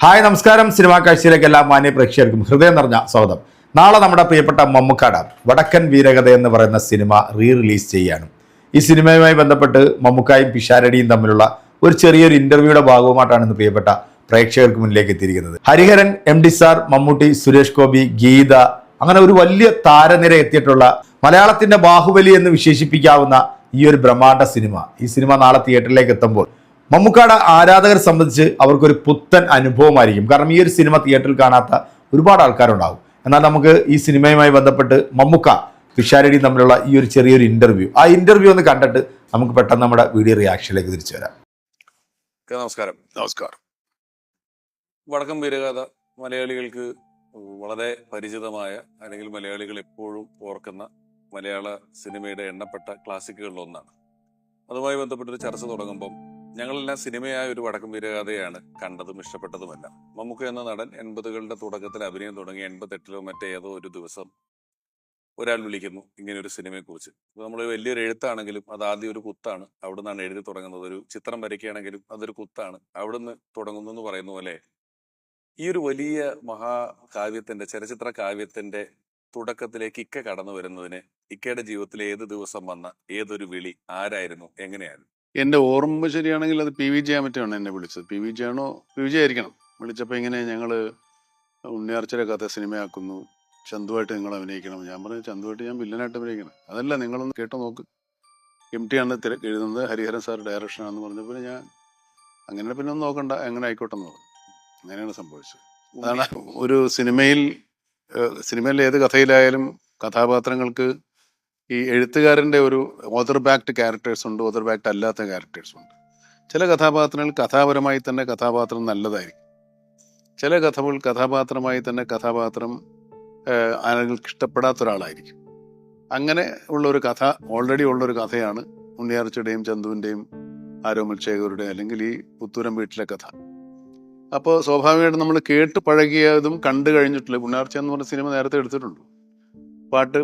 Hi നമസ്കാരം. Cinema കാഴ്ചയിലേക്ക് എല്ലാ മാന്യ പ്രേക്ഷകർക്കും ഹൃദയം നിറഞ്ഞ സ്വാഗതം. നാളെ നമ്മുടെ പ്രിയപ്പെട്ട മമ്മൂക്കാട വടക്കൻ വീരകഥ എന്ന് പറയുന്ന സിനിമ റിലീസ് ചെയ്യുകയാണ്. ഈ സിനിമയുമായി ബന്ധപ്പെട്ട് മമ്മൂക്കായും പിഷാരടിയും തമ്മിലുള്ള ഒരു ചെറിയൊരു ഇന്റർവ്യൂയുടെ ഭാഗവുമായിട്ടാണ് ഇന്ന് പ്രിയപ്പെട്ട പ്രേക്ഷകർക്ക് മുന്നിലേക്ക് എത്തിയിരിക്കുന്നത്. ഹരിഹരൻ, MD സാർ, മമ്മൂട്ടി, സുരേഷ് ഗോപി, ഗീത, അങ്ങനെ ഒരു വലിയ താരനിര എത്തിയിട്ടുള്ള മലയാളത്തിന്റെ ബാഹുബലി എന്ന് വിശേഷിപ്പിക്കാവുന്ന ഈ ഒരു ബ്രഹ്മാണ്ഡ സിനിമ, ഈ സിനിമ നാളെ തിയേറ്ററിലേക്ക് എത്തുമ്പോൾ മമ്മൂക്കാട ആരാധകരെ സംബന്ധിച്ച് അവർക്കൊരു പുത്തൻ അനുഭവമായിരിക്കും. കാരണം ഈ ഒരു സിനിമ തിയേറ്ററിൽ കാണാത്ത ഒരുപാട് ആൾക്കാരുണ്ടാവും. എന്നാൽ നമുക്ക് ഈ സിനിമയുമായി ബന്ധപ്പെട്ട് മമ്മൂക്ക പിഷാരടി തമ്മിലുള്ള ഈ ഒരു ചെറിയൊരു ഇന്റർവ്യൂ ഒന്ന് കണ്ടിട്ട് നമുക്ക് പെട്ടെന്ന് നമ്മുടെ വീഡിയോ റിയാക്ഷനിലേക്ക് തിരിച്ചു വരാം. നമസ്കാരം. വടക്കൻ വീരഗാഥ മലയാളികൾക്ക് വളരെ പരിചിതമായ, അല്ലെങ്കിൽ മലയാളികൾ എപ്പോഴും ഓർക്കുന്ന മലയാള സിനിമയുടെ എണ്ണപ്പെട്ട ക്ലാസിക്കുകളിലൊന്നാണ്. അതുമായി ബന്ധപ്പെട്ടൊരു ചർച്ച തുടങ്ങുമ്പം ഞങ്ങളെല്ലാം സിനിമയായ ഒരു വടക്കൻ വീരഗാഥയാണ് കണ്ടതും ഇഷ്ടപ്പെട്ടതുമല്ല. മമ്മൂക്ക എന്ന നടൻ 80കളുടെ തുടക്കത്തിൽ അഭിനയം തുടങ്ങി 88-ലോ മറ്റേതോ ഒരു ദിവസം ഒരാൾ വിളിക്കുന്നു ഇങ്ങനെ ഒരു സിനിമയെ കുറിച്ച്. നമ്മൾ വലിയൊരു എഴുത്താണെങ്കിലും അത് ആദ്യം ഒരു കുത്താണ്, അവിടെ നിന്നാണ് എഴുതി തുടങ്ങുന്നത്. ഒരു ചിത്രം വരയ്ക്കുകയാണെങ്കിലും അതൊരു കുത്താണ്, അവിടുന്ന് തുടങ്ങുന്നു എന്ന് പറയുന്ന പോലെ ഈ ഒരു വലിയ മഹാകാവ്യത്തിന്റെ, ചലച്ചിത്ര കാവ്യത്തിന്റെ തുടക്കത്തിലേക്ക് ഇക്ക കടന്നു വരുന്നതിന് ഇക്കയുടെ ജീവിതത്തിൽ ഏത് ദിവസം വന്ന ഏതൊരു വിളി, ആരായിരുന്നു, എങ്ങനെയായിരുന്നു? എൻ്റെ ഓർമ്മ ശരിയാണെങ്കിൽ അത് PV ജയ മറ്റാണ് എന്നെ വിളിച്ചത്. PV ജയാണോ, PV ജയ ആയിരിക്കണം. വിളിച്ചപ്പോൾ ഇങ്ങനെ ഞങ്ങൾ ഉണ്ണിയാർച്ചയുടെ കഥ സിനിമയാക്കുന്നു, ചന്തുവായിട്ട് നിങ്ങൾ അഭിനയിക്കണം. ഞാൻ പറഞ്ഞു, ചന്തുവായിട്ട് ഞാൻ വില്ലനായിട്ട് അഭിനയിക്കണം? അതല്ല, നിങ്ങളൊന്ന് കേട്ടോ നോക്ക്, MT ആണ് എഴുതുന്നത്, ഹരിഹരൻ സാർ ഡയറക്ഷനാണെന്ന് പറഞ്ഞപ്പോൾ ഞാൻ അങ്ങനെ പിന്നെ ഒന്നും നോക്കണ്ട, എങ്ങനെ ആയിക്കോട്ടെ എന്ന് പറഞ്ഞു. അങ്ങനെയാണ് സംഭവിച്ചത്. അതാണ് ഒരു സിനിമയിലെ ഏത് കഥയിലായാലും കഥാപാത്രങ്ങൾക്ക് ഈ എഴുത്തുകാരൻ്റെ ഒരു ഓതർ ബാക്ക്ഡ് ക്യാരക്ടേഴ്സ് ഉണ്ട്, ഓതർ ബാക്ക്ഡ് അല്ലാത്ത ക്യാരക്ടേഴ്സ് ഉണ്ട്. ചില കഥാപാത്രങ്ങൾ കഥാപരമായി തന്നെ കഥാപാത്രം നല്ലതായിരിക്കും. ചില കഥകൾ കഥാപാത്രമായി തന്നെ കഥാപാത്രം ആളുകൾക്ക് ഇഷ്ടപ്പെടാത്ത ഒരാളായിരിക്കും. അങ്ങനെ ഉള്ളൊരു കഥ, ഓൾറെഡി ഉള്ളൊരു കഥയാണ് ഉണ്ണിയാർച്ചയുടെയും ചന്തുവിൻ്റെയും ആരോമൽ ശേഖരുടെയും അല്ലെങ്കിൽ ഈ പുത്തൂരം വീട്ടിലെ കഥ. അപ്പോൾ സ്വാഭാവികമായിട്ടും നമ്മൾ കേട്ട് പഴകിയതും കണ്ടു കഴിഞ്ഞിട്ടില്ല. ഉണ്ണിയാർച്ച എന്ന് പറഞ്ഞ സിനിമ നേരത്തെ എടുത്തിട്ടുണ്ട്.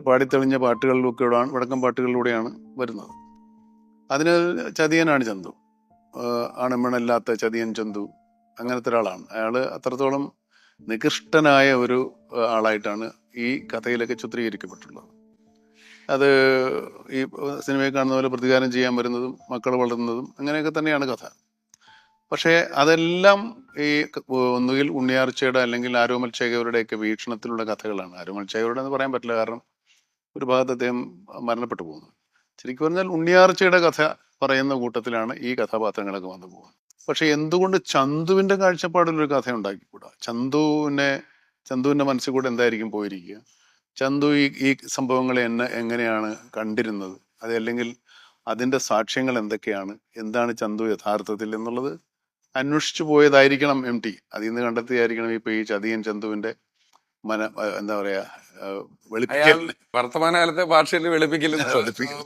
പാടിത്തെളിഞ്ഞ പാട്ടുകളിലൂടെയാണ്, വടക്കം പാട്ടുകളിലൂടെയാണ് വരുന്നത്. അതിന് ചതിയനാണ് ചന്തു, ആണെമ്മണില്ലാത്ത ചതിയൻ ചന്തു, അങ്ങനത്തെ ഒരാളാണ് അയാൾ. അത്രത്തോളം നികൃഷ്ടനായ ഒരു ആളായിട്ടാണ് ഈ കഥയിലൊക്കെ ചിത്രീകരിക്കപ്പെട്ടുള്ളത്. അത് ഈ സിനിമയിൽ കാണുന്ന പോലെ പ്രതികാരം ചെയ്യാൻ വരുന്നതും മക്കൾ വളർന്നതും അങ്ങനെയൊക്കെ തന്നെയാണ് കഥ. പക്ഷേ അതെല്ലാം ഈ ഒന്നുകിൽ ഉണ്ണിയാർച്ചയുടെ അല്ലെങ്കിൽ ആരോമൽ ശേഖരുടെയൊക്കെ വീക്ഷണത്തിലുള്ള കഥകളാണ്. ആരോമൽ ശേഖരുടെ എന്ന് പറയാൻ പറ്റില്ല, കാരണം ഒരു ഭാഗത്ത് അദ്ദേഹം മരണപ്പെട്ടു പോകുന്നു. ശരിക്കും പറഞ്ഞാൽ ഉണ്ണിയാർച്ചയുടെ കഥ പറയുന്ന കൂട്ടത്തിലാണ് ഈ കഥാപാത്രങ്ങളൊക്കെ വന്നു പോകുന്നത്. പക്ഷെ എന്തുകൊണ്ട് ചന്തുവിൻ്റെ കാഴ്ചപ്പാടിലൊരു കഥ ഉണ്ടാക്കിക്കൂടാ? ചന്തുവിൻ്റെ മനസ്സിൽ കൂടെ എന്തായിരിക്കും പോയിരിക്കുക? ചന്തു ഈ സംഭവങ്ങളെ എങ്ങനെയാണ് കണ്ടിരുന്നത്? അതല്ലെങ്കിൽ അതിൻ്റെ സാക്ഷ്യങ്ങൾ എന്തൊക്കെയാണ്? എന്താണ് ചന്തു യഥാർത്ഥത്തിൽ എന്നുള്ളത് അന്വേഷിച്ചു പോയതായിരിക്കണം MT. അതിൽ നിന്ന് കണ്ടെത്തിയായിരിക്കണം ഇപ്പൊ ഈ ചതിയൻ ചന്തുവിന്റെ എന്താ പറയാ വെളുപ്പിക്കൽ, വർത്തമാനകാലത്തെ ഭാഷയിൽ വെളുപ്പിക്കൽ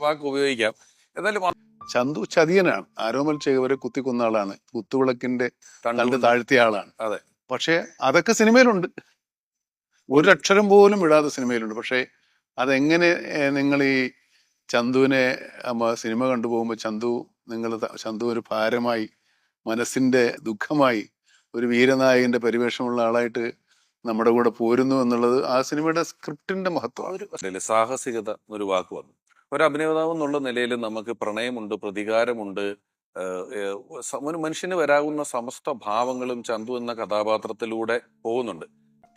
വാക്ക് ഉപയോഗിക്കാം. എന്നാലും ചന്തു ചതിയനാണ്. ആരോമൽ ശേഖരെ കുത്തിക്കൊന്ന ആളാണ്, കുത്തുവിളക്കിന്റെ തണ്ട് താഴ്ത്തിയ ആളാണ്. അതെ. പക്ഷെ അതൊക്കെ സിനിമയിലുണ്ട്, ഒരക്ഷരം പോലും വിടാതെ സിനിമയിലുണ്ട്. പക്ഷെ അതെങ്ങനെ നിങ്ങൾ ഈ ചന്തുവിനെ സിനിമ കണ്ടുപോകുമ്പോൾ ചന്തു ഒരു ഭാരമായി, മനസ്സിന്റെ ദുഃഖമായി, ഒരു വീരനായകന്റെ പരിവേഷമുള്ള ആളായിട്ട് നമ്മുടെ കൂടെ പോരുന്നു എന്നുള്ളത് ആ സിനിമയുടെ സ്ക്രിപ്റ്റിന്റെ മഹത്വം. സാഹസികത ഒരു വാക്ക് വന്നു. ഒരു അഭിനേതാവ് എന്നുള്ള നിലയിൽ നമുക്ക് പ്രണയമുണ്ട്, പ്രതികാരമുണ്ട്, ഒരു മനുഷ്യന് വരാകുന്ന സമസ്ത ഭാവങ്ങളും ചന്തു എന്ന കഥാപാത്രത്തിലൂടെ പോകുന്നുണ്ട്.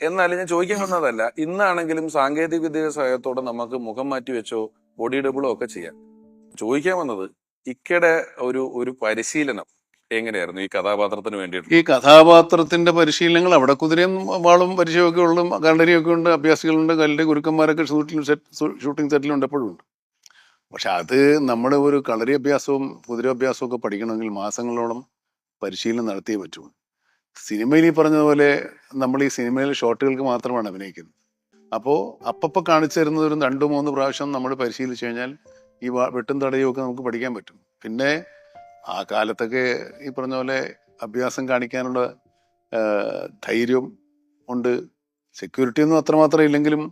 എന്നാലും ഞാൻ ചോദിക്കാൻ വന്നതല്ല, ഇന്നാണെങ്കിലും സാങ്കേതിക വിദ്യ സഹായത്തോടെ നമുക്ക് മുഖം മാറ്റി വെച്ചോ ബോഡി ഡബിളോ ഒക്കെ ചെയ്യാം. ചോദിക്കാൻ വന്നത് ഇക്കയുടെ ഒരു പരിശീലനം എങ്ങനെയായിരുന്നു ഈ കഥാപാത്രത്തിന് വേണ്ടിയിട്ട്? ഈ കഥാപാത്രത്തിന്റെ പരിശീലനങ്ങൾ അവിടെ കുതിരയും വാളും പരിചയമൊക്കെ ഉള്ള കണ്ടരിയൊക്കെ ഉണ്ട്, അഭ്യാസികളുണ്ട്, കല്ലിന്റെ ഗുരുക്കന്മാരൊക്കെ ഷൂട്ടിംഗ് സെറ്റിലുണ്ട്, എപ്പോഴും ഉണ്ട്. പക്ഷെ അത് നമ്മുടെ ഒരു കളരി അഭ്യാസവും കുതിര അഭ്യാസവും ഒക്കെ പഠിക്കണമെങ്കിൽ മാസങ്ങളോളം പരിശീലനം നടത്തിയേ പറ്റുള്ളൂ. സിനിമയിൽ ഈ പറഞ്ഞതുപോലെ നമ്മൾ ഈ സിനിമയിലെ ഷോട്ടുകൾക്ക് മാത്രമാണ് അഭിനയിക്കുന്നത്. അപ്പോൾ അപ്പപ്പോൾ കാണിച്ചു തരുന്നത് ഒരു 2-3 പ്രാവശ്യം നമ്മൾ പരിശീലിച്ചു കഴിഞ്ഞാൽ ഈ വെട്ടും തടയും ഒക്കെ നമുക്ക് പഠിക്കാൻ പറ്റും. പിന്നെ ആ കാലത്തൊക്കെ ഈ പറഞ്ഞ പോലെ അഭ്യാസം കാണിക്കാനുള്ള ധൈര്യം ഉണ്ട്. സെക്യൂരിറ്റി ഒന്നും അത്രമാത്രം ഇല്ലെങ്കിലും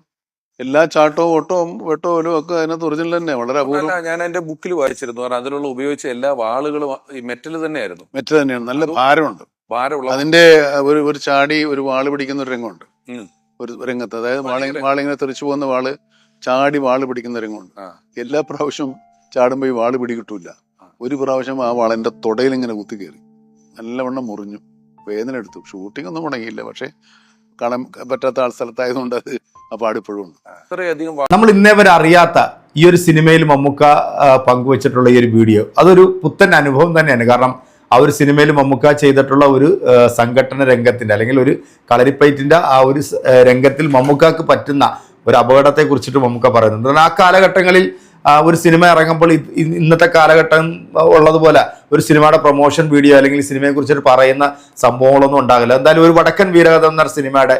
എല്ലാ ചാട്ടവും ഓട്ടവും വെട്ടവും ഒക്കെ അതിനകത്ത് ഒറിജിനൽ തന്നെ, വളരെ അപൂർവം. ഞാൻ എന്റെ ബുക്കിൽ വായിച്ചിരുന്നു, അതിലുള്ള ഉപയോഗിച്ച എല്ലാ വാളുകളും ഈ മെറ്റൽ തന്നെയായിരുന്നു. മെറ്റൽ തന്നെയാണ്, നല്ല ഭാരമുണ്ട്. ഭാരമുള്ള അതിന്റെ ഒരു ചാടി ഒരു വാള് പിടിക്കുന്ന ഒരു രംഗമുണ്ട് ഉം. ഒരു രംഗത്ത്, അതായത് ഭയങ്കര- വാളിങ്ങനെ തെറിച്ചു പോകുന്ന വാള് ചാടി വാള് പിടിക്കുന്ന രംഗമുണ്ട്. ആ. എല്ലാ പ്രാവശ്യവും ചാടുമ്പോൾ ഈ വാള് പിടികിട്ടൂല. ഒരു പ്രാവശ്യം ആ വാളെന്റെ തുടയിൽ ഇങ്ങനെ കുത്തി കയറി, നല്ലവണ്ണം മുറിഞ്ഞു, വേദന എടുത്തു. ഷൂട്ടിംഗ് ഒന്നും മുടങ്ങിയില്ല, പക്ഷെ കാണാൻ പറ്റാത്ത ആൾ സ്ഥലത്തായതുകൊണ്ട് അത് ആ പാടിപ്പോഴും ഉണ്ട്. അത്രയധികം നമ്മൾ ഇന്നേ വരെ അറിയാത്ത ഈ ഒരു സിനിമയിൽ മമ്മൂക്ക പങ്കുവച്ചിട്ടുള്ള ഈ ഒരു വീഡിയോ അതൊരു പുത്തൻ അനുഭവം തന്നെയാണ്. കാരണം ആ ഒരു സിനിമയിൽ മമ്മൂക്ക ചെയ്തിട്ടുള്ള ഒരു സംഘടന രംഗത്തിന്റെ അല്ലെങ്കിൽ ഒരു കളരിപ്പയറ്റിന്റെ ആ ഒരു രംഗത്തിൽ മമ്മൂക്കക്ക് പറ്റുന്ന ഒരു അപകടത്തെ കുറിച്ചിട്ട് മമ്മൂക്ക പറയുന്നുണ്ട്. ആ കാലഘട്ടങ്ങളിൽ ഒരു സിനിമ ഇറങ്ങുമ്പോൾ ഇന്നത്തെ കാലഘട്ടം ഉള്ളതുപോലെ ഒരു സിനിമയുടെ പ്രൊമോഷൻ വീഡിയോ അല്ലെങ്കിൽ സിനിമയെ കുറിച്ചിട്ട് പറയുന്ന സംഭവങ്ങളൊന്നും ഉണ്ടാകില്ല. എന്തായാലും ഒരു വടക്കൻ വീരകഥ എന്ന സിനിമയുടെ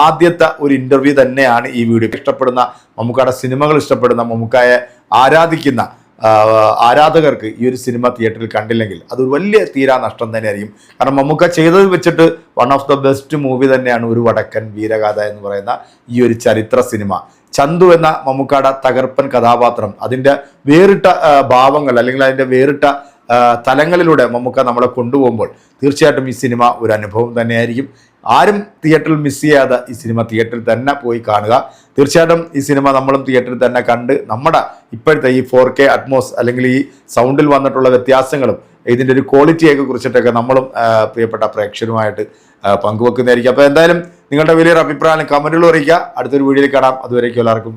ആദ്യത്തെ ഒരു ഇന്റർവ്യൂ തന്നെയാണ് ഈ വീഡിയോ. ഇഷ്ടപ്പെടുന്ന മമ്മൂക്കയുടെ സിനിമകൾ ഇഷ്ടപ്പെടുന്ന മമ്മൂക്കയെ ആരാധിക്കുന്ന ആരാധകർക്ക് ഈ ഒരു സിനിമ തിയേറ്ററിൽ കണ്ടില്ലെങ്കിൽ അതൊരു വലിയ തീരാ നഷ്ടം തന്നെയായിരിക്കും. കാരണം മമ്മൂക്ക ചെയ്തത് വെച്ചിട്ട് one of the best movie തന്നെയാണ് ഒരു വടക്കൻ വീരഗാഥ എന്ന് പറയുന്ന ഈ ഒരു ചരിത്ര സിനിമ. ചന്തു എന്ന മമ്മൂക്കയുടെ തകർപ്പൻ കഥാപാത്രം, അതിൻ്റെ വേറിട്ട ഭാവങ്ങൾ അല്ലെങ്കിൽ അതിൻ്റെ വേറിട്ട തലങ്ങളിലൂടെ മമ്മൂക്ക നമ്മളെ കൊണ്ടുപോകുമ്പോൾ തീർച്ചയായിട്ടും ഈ സിനിമ ഒരു അനുഭവം തന്നെയായിരിക്കും. ആരും തിയേറ്ററിൽ മിസ് ചെയ്യാതെ ഈ സിനിമ തിയേറ്ററിൽ തന്നെ പോയി കാണുക. തീർച്ചയായിട്ടും ഈ സിനിമ നമ്മളും തിയേറ്ററിൽ തന്നെ കണ്ട് നമ്മുടെ ഇപ്പോഴത്തെ ഈ 4K അറ്റ്മോസ് അല്ലെങ്കിൽ ഈ സൗണ്ടിൽ വന്നിട്ടുള്ള വ്യത്യാസങ്ങളും ഇതിൻ്റെ ഒരു ക്വാളിറ്റിയൊക്കെ കുറിച്ചിട്ടൊക്കെ നമ്മളും പ്രിയപ്പെട്ട പ്രേക്ഷകരുമായിട്ട് പങ്കുവെക്കുന്നതായിരിക്കും. അപ്പോൾ എന്തായാലും നിങ്ങളുടെ വലിയൊരു അഭിപ്രായം കമൻറ്റുകൾ അറിയിക്കുക. അടുത്തൊരു വീഡിയോയിൽ കാണാം. അതുവരേക്കും എല്ലാവർക്കും